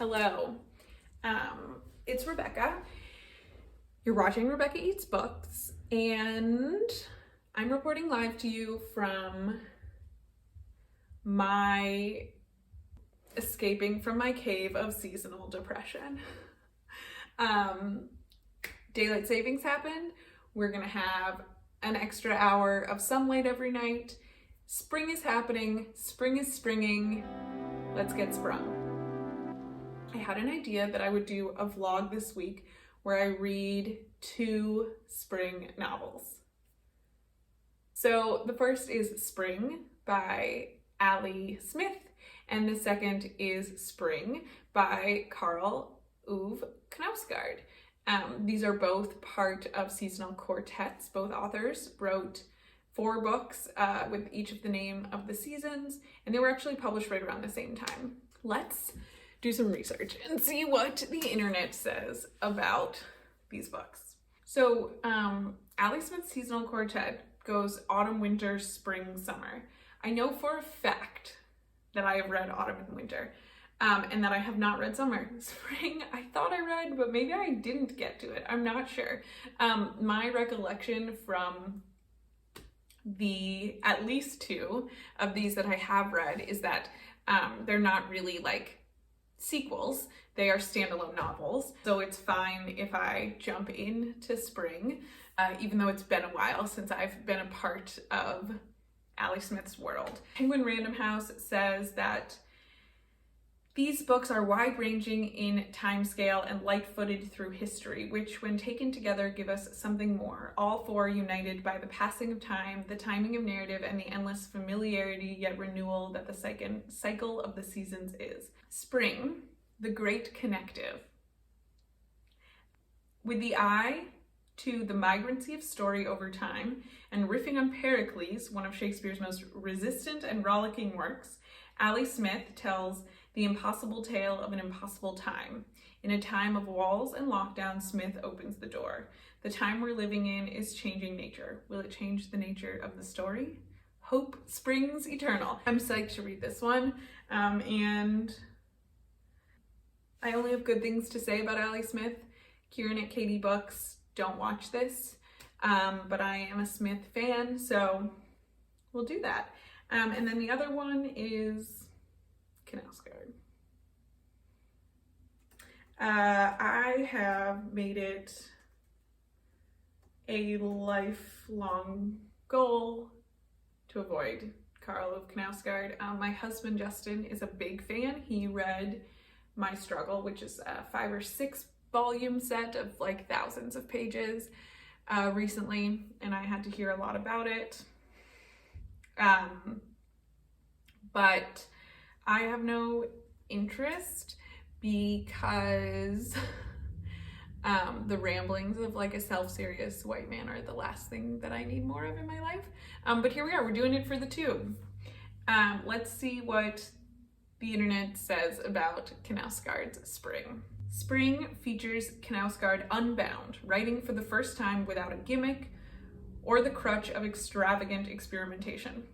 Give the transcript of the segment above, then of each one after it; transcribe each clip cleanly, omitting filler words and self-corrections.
Hello, it's Rebecca. You're watching Rebecca Eats Books, and I'm reporting live to you from my escaping from my cave of seasonal depression. Daylight savings happened. We're gonna have an extra hour of sunlight every night. Spring is happening. Spring is springing. Let's get sprung. I had an idea that I would do a vlog this week where I read 2 spring novels. So the first is Spring by Ali Smith, and the second is Spring by Karl Knausgaard. These are both part of seasonal quartets. Both authors wrote 4 books with each of the name of the seasons, and they were actually published right around the same time. Let's do some research and see what the internet says about these books. So Ali Smith's seasonal quartet goes autumn, winter, spring, summer. I know for a fact that I have read autumn and winter, and that I have not read summer. Spring, I thought I read, but maybe I didn't get to it. I'm not sure. My recollection from the at least 2 of these that I have read is that they're not really like sequels. They are standalone novels. So it's fine if I jump into spring, even though it's been a while since I've been a part of Ali Smith's world. Penguin Random House says that these books are wide-ranging in timescale and light-footed through history, which when taken together give us something more, all 4 united by the passing of time, the timing of narrative, and the endless familiarity yet renewal that the cycle of the seasons is. Spring, the great connective. With the eye to the migrancy of story over time, and riffing on Pericles, one of Shakespeare's most resistant and rollicking works, Ali Smith tells the impossible tale of an impossible time. In a time of walls and lockdown, Smith opens the door. The time we're living in is changing nature. Will it change the nature of the story? Hope springs eternal. I'm psyched to read this one, and I only have good things to say about Ali Smith. Kieran at Katie Books, don't watch this, but I am a Smith fan, so we'll do that. And then the other one is Knausgaard. I have made it a lifelong goal to avoid Karl of Knausgaard. My husband Justin is a big fan. He read My Struggle, which is a 5 or 6 volume set of like thousands of pages recently, and I had to hear a lot about it. But I have no interest because the ramblings of like a self-serious white man are the last thing that I need more of in my life. But here we are, we're doing it for the 2. Let's see what the internet says about Knausgaard's Spring. Spring features Knausgaard unbound, writing for the first time without a gimmick or the crutch of extravagant experimentation.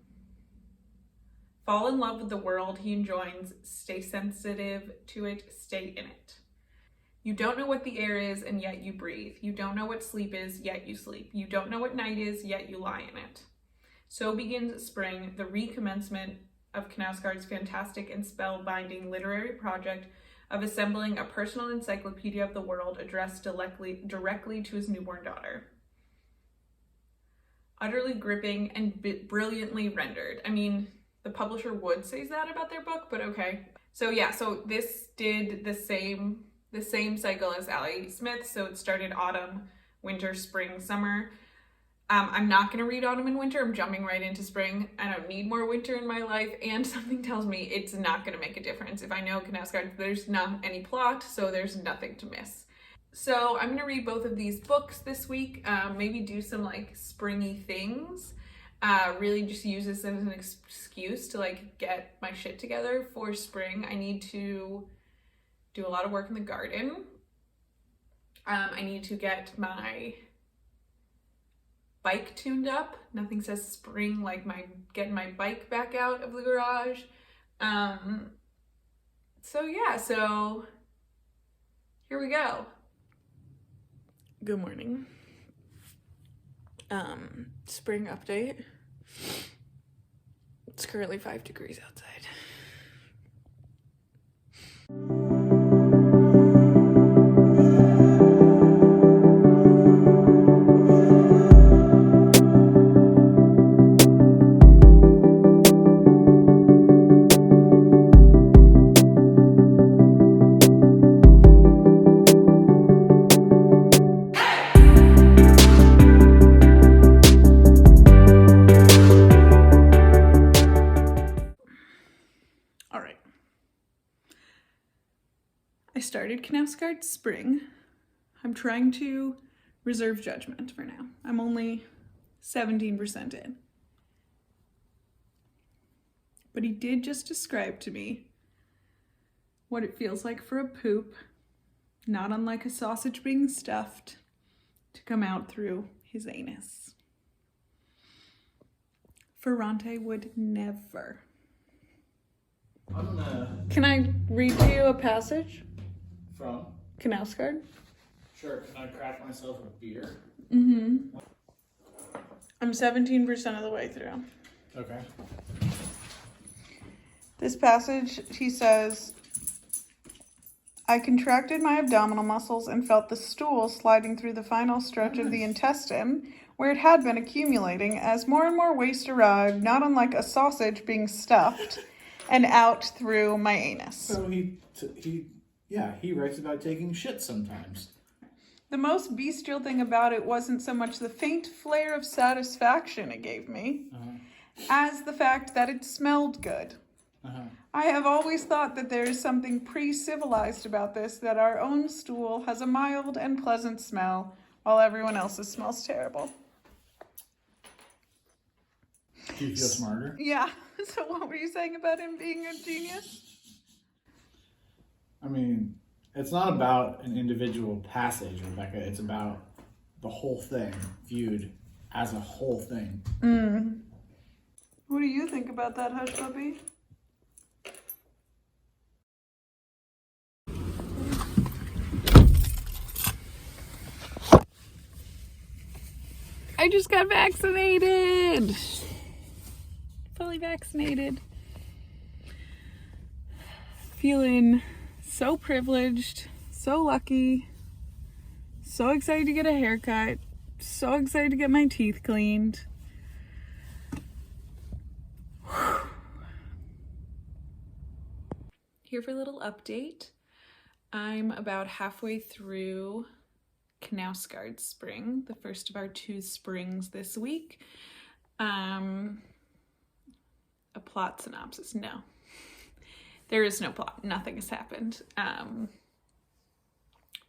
Fall in love with the world he enjoys, stay sensitive to it, stay in it. You don't know what the air is, and yet you breathe. You don't know what sleep is, yet you sleep. You don't know what night is, yet you lie in it. So begins spring, the recommencement of Knausgaard's fantastic and spellbinding literary project of assembling a personal encyclopedia of the world addressed directly to his newborn daughter. Utterly gripping and brilliantly rendered. I mean, the publisher would say that about their book, but okay. So yeah, so this did the same cycle as Ali Smith. So it started autumn, winter, spring, summer. I'm not gonna read autumn and winter. I'm jumping right into spring. I don't need more winter in my life, and something tells me it's not gonna make a difference. If I know Knausgaard, there's not any plot, so there's nothing to miss. So I'm gonna read both of these books this week, maybe do some like springy things. Really just use this as an excuse to like get my shit together for spring. I need to do a lot of work in the garden. I need to get my bike tuned up. Nothing says spring like getting my bike back out of the garage. So Here we go. Good morning. Spring update. It's currently 5 degrees outside. I started Knausgaard Spring. I'm trying to reserve judgment for now. I'm only 17% in. But he did just describe to me what it feels like for a poop, not unlike a sausage being stuffed, to come out through his anus. Ferrante would never. Can I read to you a passage? From? Knausgaard? Sure. Can I crack myself a beer? Mm-hmm. I'm 17% of the way through. Okay. This passage, he says, I contracted my abdominal muscles and felt the stool sliding through the final stretch of the intestine, where it had been accumulating, as more and more waste arrived, not unlike a sausage being stuffed, and out through my anus. So he writes about taking shit sometimes. The most bestial thing about it wasn't so much the faint flare of satisfaction it gave me, as the fact that it smelled good. I have always thought that there is something pre-civilized about this, that our own stool has a mild and pleasant smell, while everyone else's smells terrible. Do you feel smarter? Yeah. So what were you saying about him being a genius? I mean, it's not about an individual passage, Rebecca. It's about the whole thing viewed as a whole thing. What do you think about that, Hush Puppy? I just got vaccinated. Fully vaccinated. Feeling so privileged, so lucky, so excited to get a haircut, so excited to get my teeth cleaned. Here for a little update. I'm about halfway through Knausgaard Spring, the first of our 2 springs this week. A plot synopsis, no. There is no plot. Nothing has happened.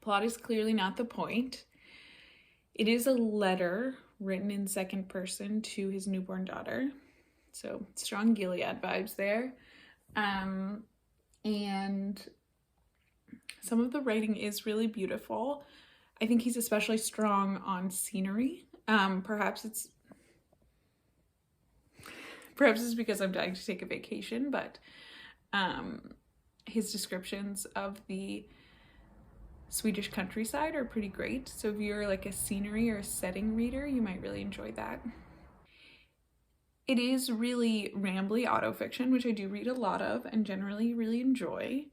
Plot is clearly not the point. It is a letter written in second person to his newborn daughter. So strong Gilead vibes there. And some of the writing is really beautiful. I think he's especially strong on scenery. Perhaps it's because I'm dying to take a vacation, but his descriptions of the Swedish countryside are pretty great. So if you're like a scenery or a setting reader, you might really enjoy that. It is really rambly autofiction, which I do read a lot of and generally really enjoy.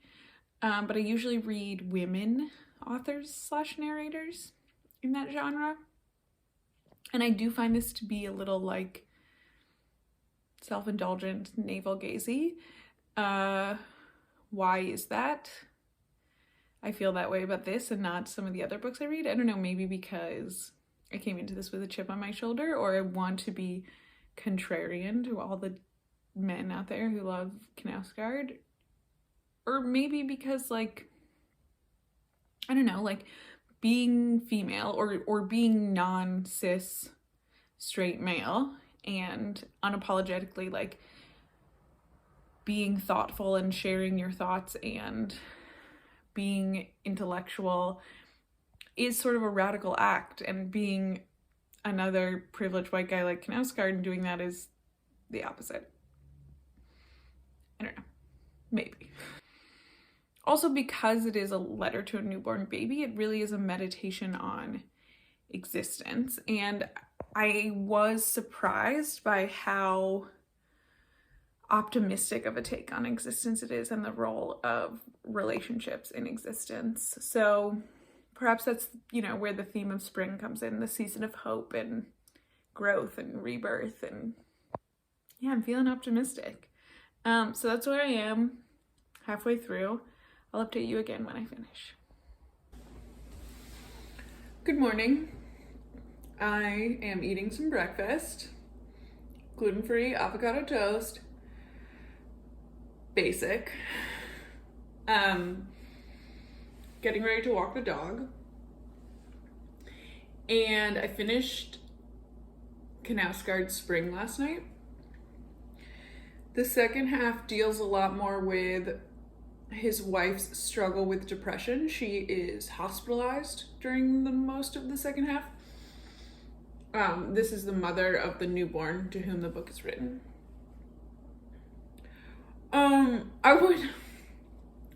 But I usually read women authors / narrators in that genre. And I do find this to be a little like self-indulgent, navel-gazy. Why is that? I feel that way about this and not some of the other books I read. I don't know, maybe because I came into this with a chip on my shoulder, or I want to be contrarian to all the men out there who love Knausgaard. Or maybe because, like, I don't know, like being female or being non-cis straight male and unapologetically like being thoughtful and sharing your thoughts and being intellectual is sort of a radical act, and being another privileged white guy like Knausgaard and doing that is the opposite. I don't know. Maybe. Also, because it is a letter to a newborn baby, it really is a meditation on existence. And I was surprised by how optimistic of a take on existence it is and the role of relationships in existence. So perhaps that's, where the theme of spring comes in, the season of hope and growth and rebirth. And yeah, I'm feeling optimistic. So that's where I am halfway through. I'll update you again when I finish. Good morning. I am eating some breakfast. Gluten-free avocado toast. Basic. Getting ready to walk the dog. And I finished Knausgaard Spring last night. The second half deals a lot more with his wife's struggle with depression. She is hospitalized during the most of the second half. This is the mother of the newborn to whom the book is written. I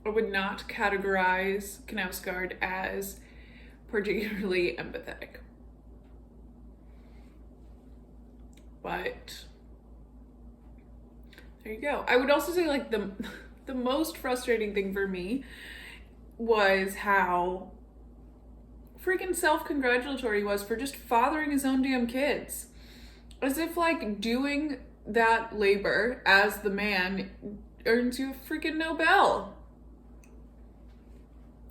would not categorize Knausgaard as particularly empathetic. But there you go. I would also say like the most frustrating thing for me was how freaking self-congratulatory he was for just fathering his own damn kids. As if like doing that labor as the man earns you a freaking Nobel.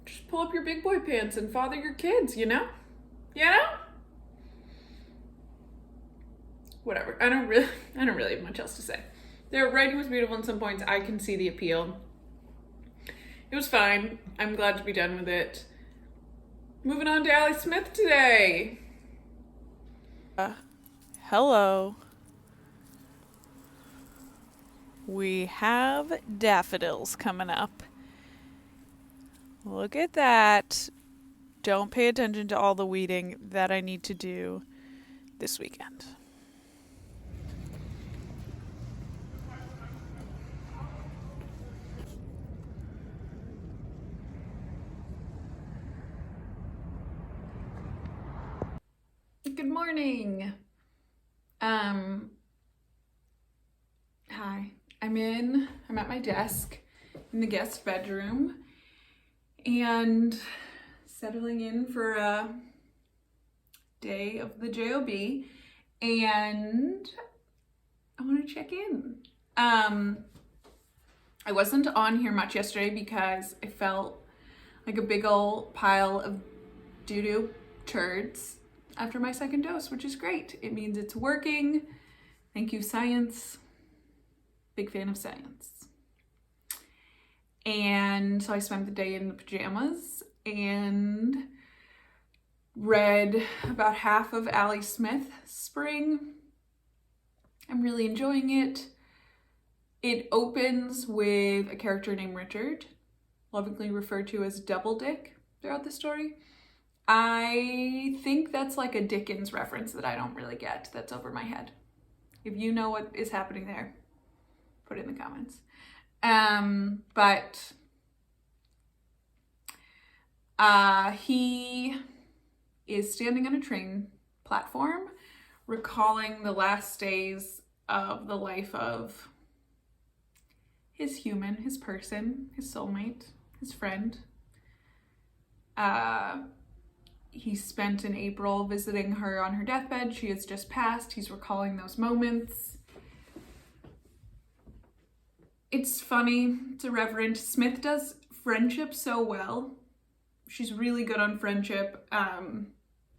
Just pull up your big boy pants and father your kids, you know? Whatever. I don't really have much else to say. Their writing was beautiful in some points. I can see the appeal. It was fine. I'm glad to be done with it. Moving on to Ali Smith today. Hello. We have daffodils coming up. Look at that. Don't pay attention to all the weeding that I need to do this weekend. Good morning. Hi. I'm at my desk in the guest bedroom and settling in for a day of the JOB, and I want to check in. I wasn't on here much yesterday because I felt like a big old pile of doo-doo turds after my second dose, which is great. It means it's working. Thank you, science. Big fan of science. And so I spent the day in the pajamas and read about half of Ali Smith Spring. I'm really enjoying it. It opens with a character named Richard, lovingly referred to as Double Dick throughout the story. I think that's like a Dickens reference that I don't really get, that's over my head. If you know what is happening there, put it in the comments. But he is standing on a train platform, recalling the last days of the life of his human, his person, his soulmate, his friend. He spent in April visiting her on her deathbed. She has just passed. He's recalling those moments. It's funny. It's irreverent. Smith does friendship so well. She's really good on friendship.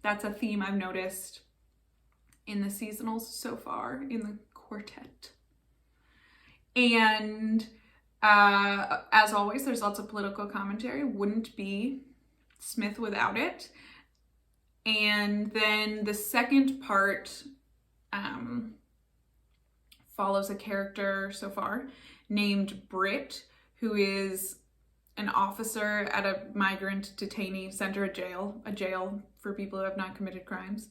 That's a theme I've noticed in the seasonals so far, in the quartet. And as always, there's lots of political commentary. Wouldn't be Smith without it. And then the second part follows a character so far named Britt, who is an officer at a migrant detainee center, a jail for people who have not committed crimes.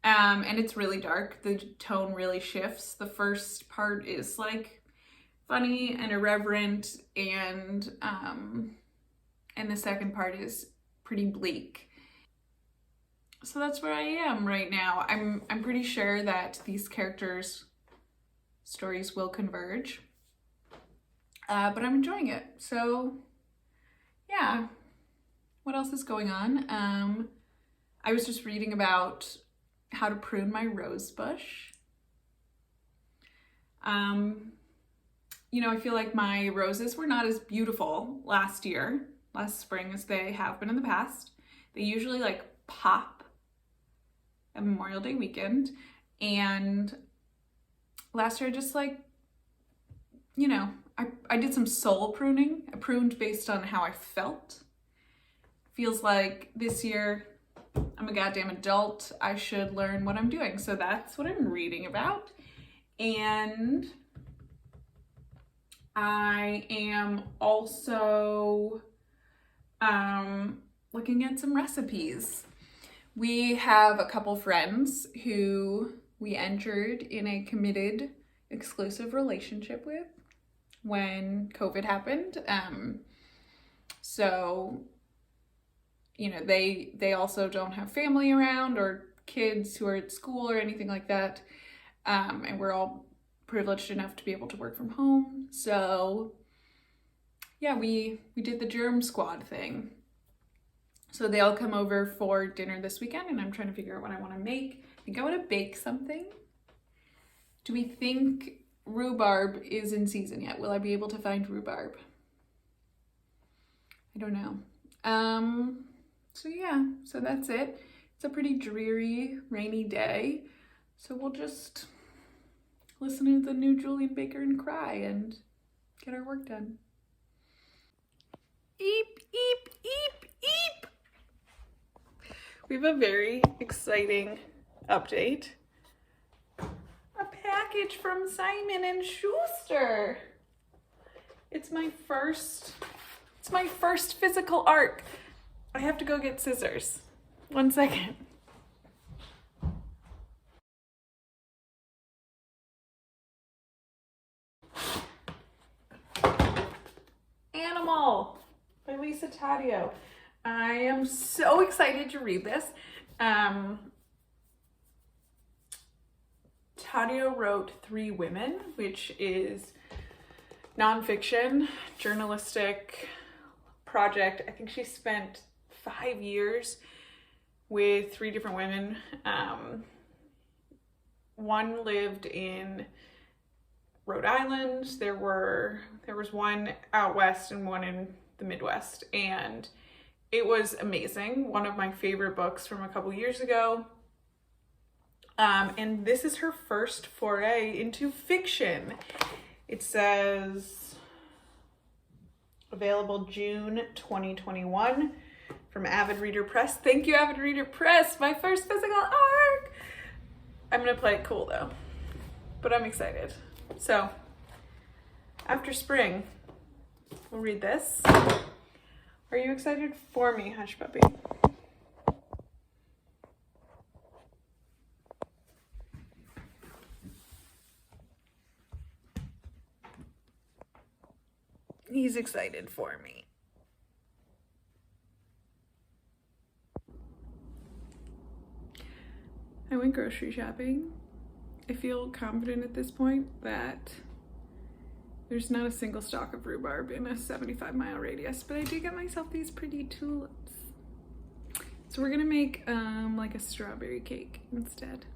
And it's really dark. The tone really shifts. The first part is like funny and irreverent and and the second part is pretty bleak. So that's where I am right now. I'm pretty sure that these characters' stories will converge, but I'm enjoying it. So yeah, what else is going on? I was just reading about how to prune my rose bush. I feel like my roses were not as beautiful last spring, as they have been in the past. They usually like pop at Memorial Day weekend, and last year I just I did some soul pruning. I pruned based on how I felt. Feels like this year I'm a goddamn adult. I should learn what I'm doing. So that's what I'm reading about. And I am also looking at some recipes. We have a couple friends who we entered in a committed, exclusive relationship with when COVID happened. So, they also don't have family around or kids who are at school or anything like that. And we're all privileged enough to be able to work from home. So yeah, we did the germ squad thing. So they all come over for dinner this weekend, and I'm trying to figure out what I want to make. I think I want to bake something. Do we think rhubarb is in season yet? Will I be able to find rhubarb? I don't know. So yeah, so that's it. It's a pretty dreary, rainy day. So we'll just listen to the new Julian Baker and cry and get our work done. Eep, eep, eep, eep. We have a very exciting update. A package from Simon and Schuster. It's my first physical art. I have to go get scissors. 1 second. Animal by Lisa Taddeo. I am so excited to read this. Taddeo wrote Three Women, which is nonfiction, journalistic project. I think she spent 5 years with 3 different women. One lived in Rhode Island. There was one out west and one in the Midwest, and it was amazing. One of my favorite books from a couple years ago. And this is her first foray into fiction. It says available June 2021 from Avid Reader Press. Thank you, Avid Reader Press, my first physical art. I'm gonna play it cool though, but I'm excited. So after spring, we'll read this. Are you excited for me, Hush Puppy? He's excited for me. I went grocery shopping. I feel confident at this point that there's not a single stalk of rhubarb in a 75-mile radius, but I did get myself these pretty tulips. So we're gonna make like a strawberry cake instead.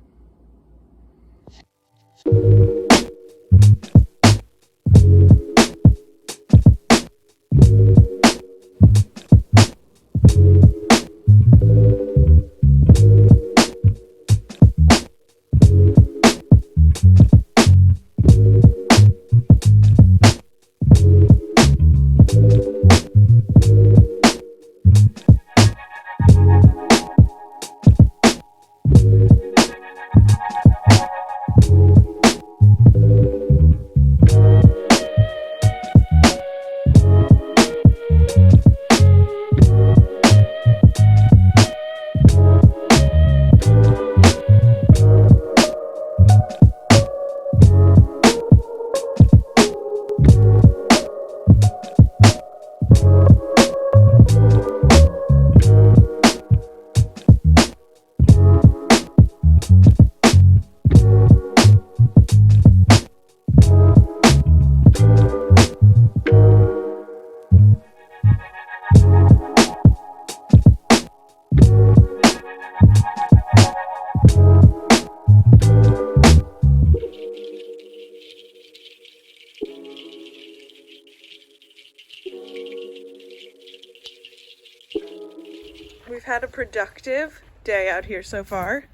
We've had a productive day out here so far.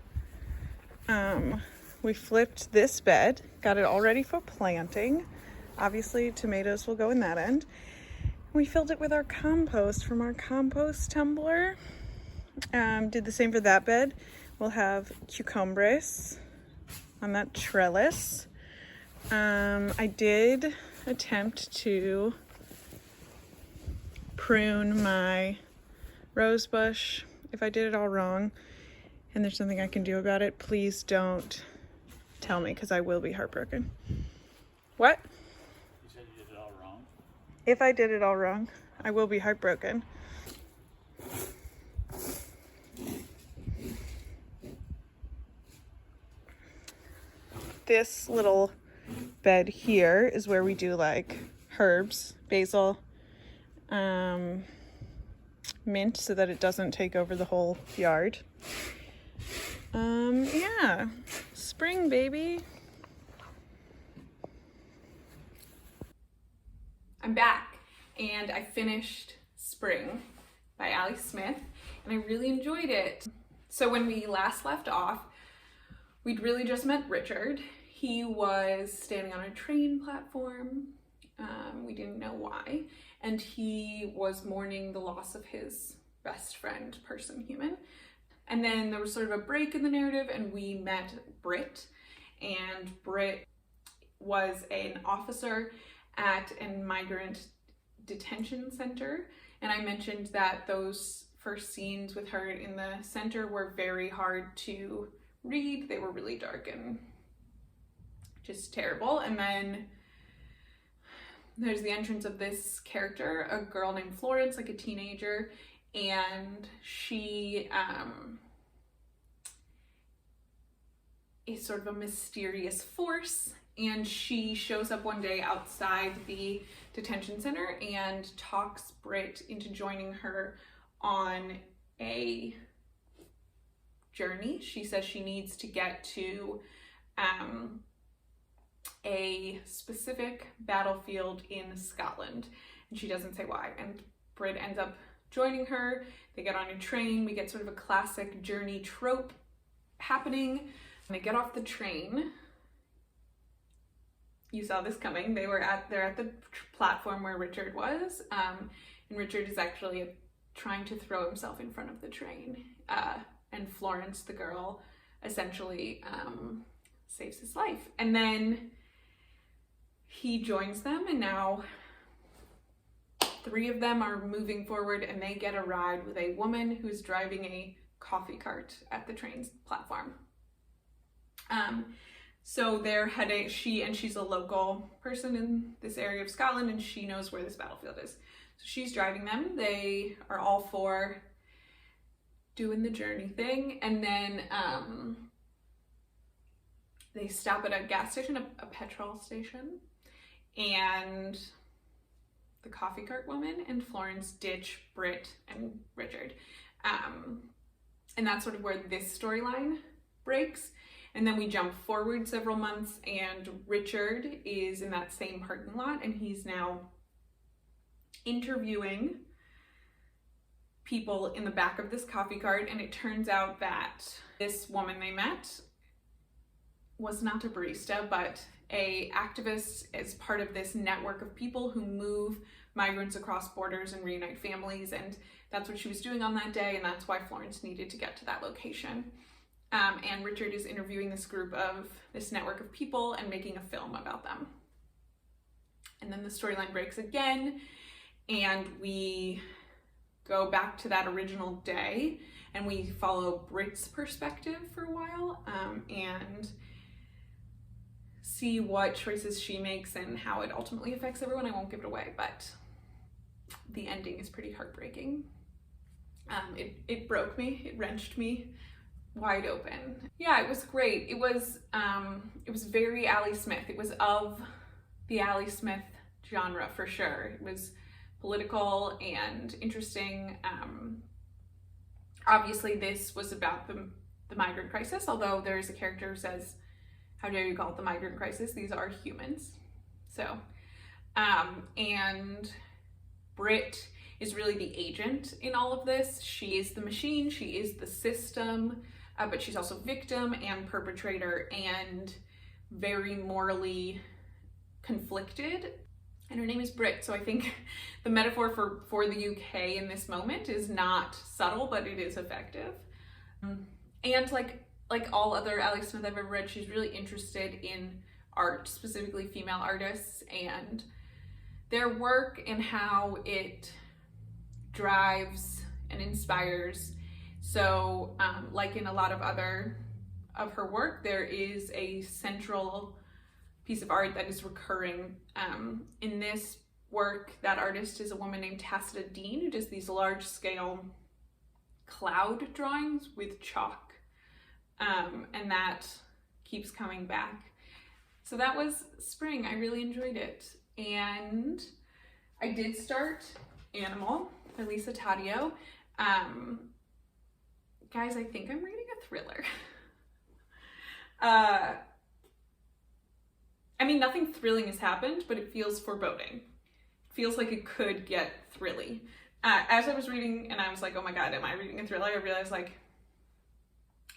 We flipped this bed, got it all ready for planting. Obviously, tomatoes will go in that end. We filled it with our compost from our compost tumbler. Did the same for that bed. We'll have cucumbers on that trellis. I did attempt to prune my rose bush. If I did it all wrong and there's something I can do about it, please don't tell me, because I will be heartbroken. What? You said you did it all wrong? If I did it all wrong, I will be heartbroken. This little bed here is where we do like herbs, basil, mint, so that it doesn't take over the whole yard. Yeah, spring, baby. I'm back, and I finished Spring by Ali Smith, and I really enjoyed it. So when we last left off, we'd really just met Richard. He was standing on a train platform. We didn't know why, and he was mourning the loss of his best friend, person, human. And then there was sort of a break in the narrative, and we met Britt, and Britt was an officer at a migrant detention center. And I mentioned that those first scenes with her in the center were very hard to read. They were really dark and just terrible. And then there's the entrance of this character, a girl named Florence, like a teenager, and she is sort of a mysterious force, and she shows up one day outside the detention center and talks Britt into joining her on a journey. She says she needs to get to a specific battlefield in Scotland, and she doesn't say why. And Britt ends up joining her. They get on a train. We get sort of a classic journey trope happening. When they get off the train, you saw this coming. They're at the platform where Richard was, and Richard is actually trying to throw himself in front of the train. And Florence, the girl, essentially saves his life. And then he joins them, and now 3 of them are moving forward, and they get a ride with a woman who's driving a coffee cart at the train's platform. So they're heading, she's a local person in this area of Scotland, and she knows where this battlefield is. So she's driving them. They are all for doing the journey thing, and then they stop at a gas station, a petrol station, and the coffee cart woman and Florence ditch Britt and Richard. And that's sort of where this storyline breaks. And then we jump forward several months, and Richard is in that same parking lot, and he's now interviewing people in the back of this coffee cart. And it turns out that this woman they met was not a barista, but a activist as part of this network of people who move migrants across borders and reunite families. And that's what she was doing on that day, and that's why Florence needed to get to that location. And Richard is interviewing this network of people and making a film about them. And then the storyline breaks again, and we go back to that original day, and we follow Britt's perspective for a while, and see what choices she makes and how it ultimately affects everyone. I won't give it away, but the ending is pretty heartbreaking. It broke me, it wrenched me wide open. Yeah, it was great. It was very Ali Smith. It was of the Ali Smith genre for sure. It was political and interesting. Obviously this was about the migrant crisis, although there's a character who says, "How dare you call it the migrant crisis? These are humans." So, and Britt is really the agent in all of this. She is the machine, she is the system, but she's also victim and perpetrator and very morally conflicted. And her name is Brit, so I think the metaphor for the UK in this moment is not subtle, but it is effective. And like all other Ally Smith I've ever read, she's really interested in art, specifically female artists, and their work and how it drives and inspires. So like in a lot of other of her work, there is a central piece of art that is recurring. In this work, that artist is a woman named Tacita Dean, who does these large scale cloud drawings with chalk. And that keeps coming back. So that was spring. I really enjoyed it. And I did start Animal by Lisa Taddeo. Guys, I think I'm reading a thriller. I mean, nothing thrilling has happened, but it feels foreboding. It feels like it could get thrilly. As I was reading and I was like, oh my God, am I reading a thriller? I realized like,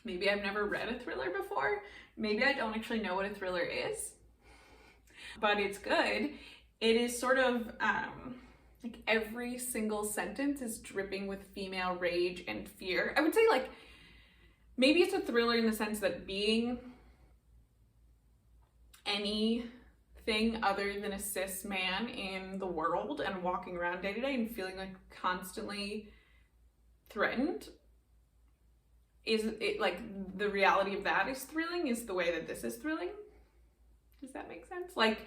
maybe I've never read a thriller before. Maybe I don't actually know what a thriller is, but it's good. It is sort of like every single sentence is dripping with female rage and fear. I would say like, maybe it's a thriller in the sense that being anything other than a cis man in the world and walking around day to day and feeling like constantly threatened, is it like the reality of that is thrilling, is the way that this is thrilling. Does that make sense? Like,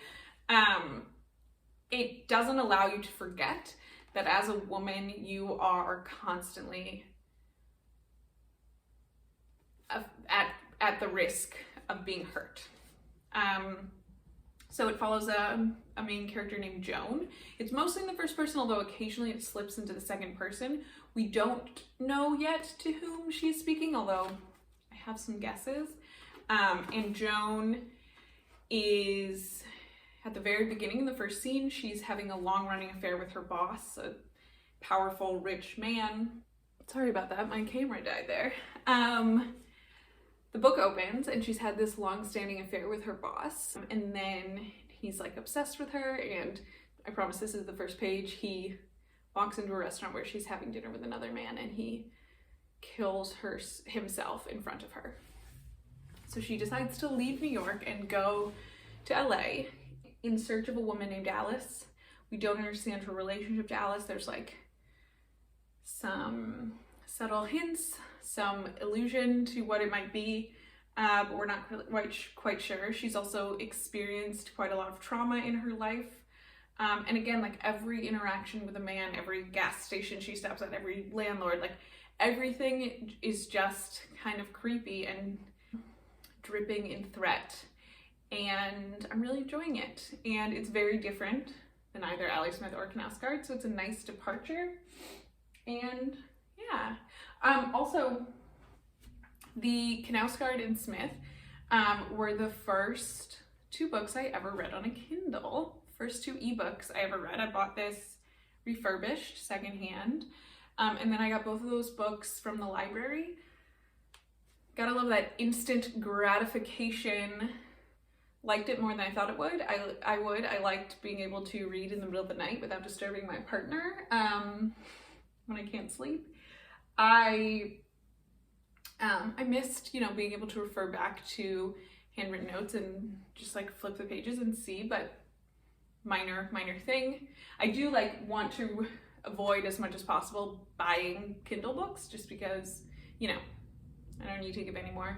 it doesn't allow you to forget that as a woman, you are constantly at the risk of being hurt. So it follows a main character named Joan. It's mostly in the first person, although occasionally it slips into the second person. We don't know yet to whom she's speaking, although I have some guesses. And Joan is, at the very beginning in the first scene, she's having a long-running affair with her boss, a powerful, rich man. Sorry about that, my camera died there. The book opens and she's had this long-standing affair with her boss, and then he's like obsessed with her, and I promise this is the first page. He walks into a restaurant where she's having dinner with another man and he kills himself in front of her. So she decides to leave New York and go to LA in search of a woman named Alice. We don't understand her relationship to Alice. There's like some subtle hints, some allusion to what it might be, but we're not quite sure. She's also experienced quite a lot of trauma in her life. And again, like every interaction with a man, every gas station she stops at, every landlord, like everything is just kind of creepy and dripping in threat. And I'm really enjoying it. And it's very different than either Ally Smith or Knausgaard, so it's a nice departure. And yeah. Also, the Knausgaard and Smith were the first two books I ever read on a Kindle. First two ebooks I ever read. I bought this refurbished secondhand, and then I got both of those books from the library. Gotta love that instant gratification. Liked it more than I thought it would. I liked being able to read in the middle of the night without disturbing my partner when I can't sleep. I missed, being able to refer back to handwritten notes and just like flip the pages and see, but minor thing. I do want to avoid as much as possible buying Kindle books just because, I don't need to give any more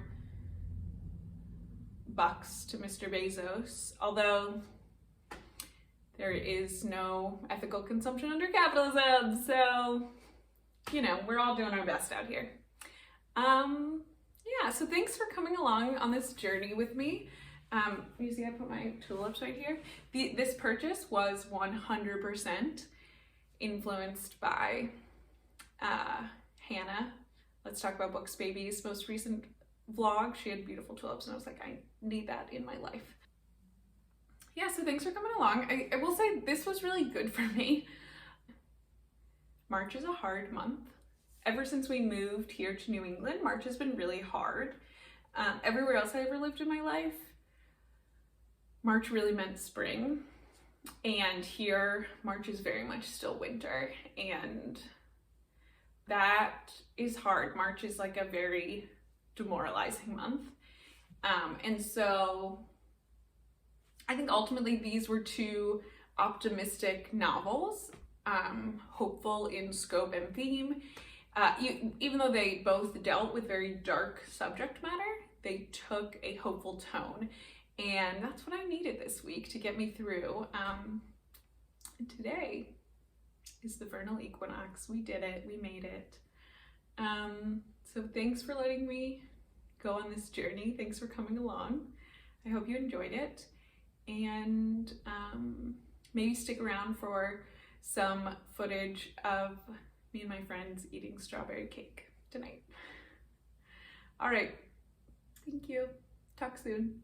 bucks to Mr. Bezos, although there is no ethical consumption under capitalism, so we're all doing our best out here. Yeah, so thanks for coming along on this journey with me. You see I put my tulips right here. This purchase was 100% influenced by Hannah, Let's Talk About Books Baby's most recent vlog. She had beautiful tulips and I was like, I need that in my life. Yeah, so thanks for coming along. I will say this was really good for me. March is a hard month. Ever since we moved here to New England, March has been really hard. Everywhere else I ever lived in my life, March really meant spring. And here, March is very much still winter. And that is hard. March is like a very demoralizing month. And so I think ultimately these were two optimistic novels, hopeful in scope and theme. Even though they both dealt with very dark subject matter, they took a hopeful tone. And that's what I needed this week to get me through. And today is the vernal equinox. We did it. We made it. So thanks for letting me go on this journey. Thanks for coming along. I hope you enjoyed it. And maybe stick around for some footage of me and my friends eating strawberry cake tonight. All right. Thank you. Talk soon.